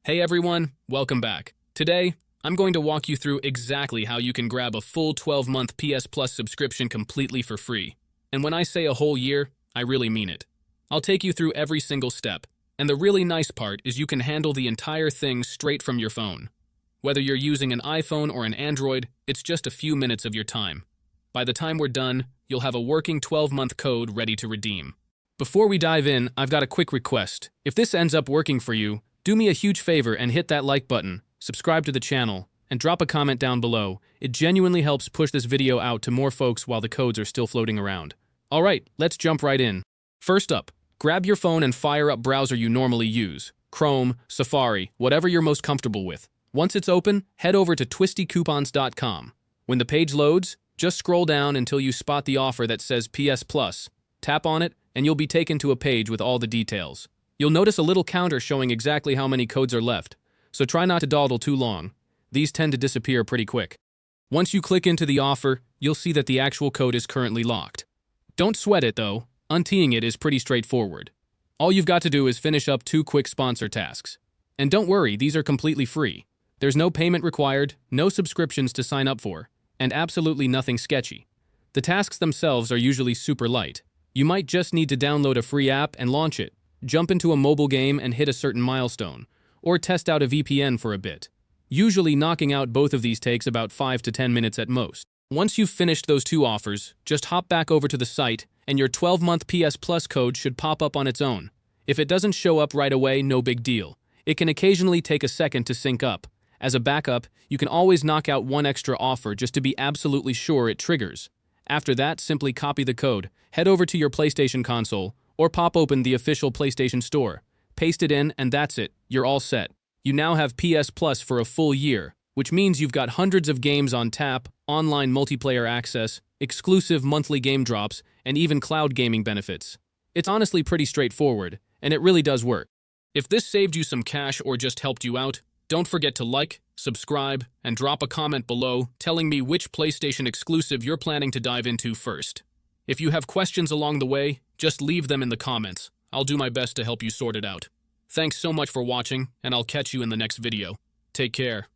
Hey everyone, welcome back. Today, I'm going to walk you through exactly how you can grab a full 12-month PS Plus subscription completely for free. And when I say a whole year, I really mean it. I'll take you through every single step, and the really nice part is you can handle the entire thing straight from your phone. Whether you're using an iPhone or an Android, it's just a few minutes of your time. By the time we're done, you'll have a working 12-month code ready to redeem. Before we dive in, I've got a quick request. If this ends up working for you, do me a huge favor and hit that like button, subscribe to the channel, and drop a comment down below. It genuinely helps push this video out to more folks while the codes are still floating around. Alright, let's jump right in. First up, grab your phone and fire up browser you normally use. Chrome, Safari, whatever you're most comfortable with. Once it's open, head over to twistycoupons.com. When the page loads, just scroll down until you spot the offer that says PS Plus. Tap on it, and you'll be taken to a page with all the details. You'll notice a little counter showing exactly how many codes are left, so try not to dawdle too long. These tend to disappear pretty quick. Once you click into the offer, you'll see that the actual code is currently locked. Don't sweat it though, unteeing it is pretty straightforward. All you've got to do is finish up 2 quick sponsor tasks. And don't worry, these are completely free. There's no payment required, no subscriptions to sign up for, and absolutely nothing sketchy. The tasks themselves are usually super light. You might just need to download a free app and launch it, jump into a mobile game and hit a certain milestone, or test out a VPN for a bit. Usually knocking out both of these takes about 5 to 10 minutes at most. Once you've finished those 2 offers, just hop back over to the site and your 12-month PS Plus code should pop up on its own. If it doesn't show up right away, no big deal. It can occasionally take a second to sync up. As a backup, you can always knock out 1 extra offer just to be absolutely sure it triggers. After that, simply copy the code, head over to your PlayStation console, or pop open the official PlayStation Store. Paste it in, and that's it. You're all set. You now have PS Plus for a full year, which means you've got hundreds of games on tap, online multiplayer access, exclusive monthly game drops, and even cloud gaming benefits. It's honestly pretty straightforward, and it really does work. If this saved you some cash or just helped you out, don't forget to like, subscribe, and drop a comment below telling me which PlayStation exclusive you're planning to dive into first. If you have questions along the way, just leave them in the comments. I'll do my best to help you sort it out. Thanks so much for watching, and I'll catch you in the next video. Take care.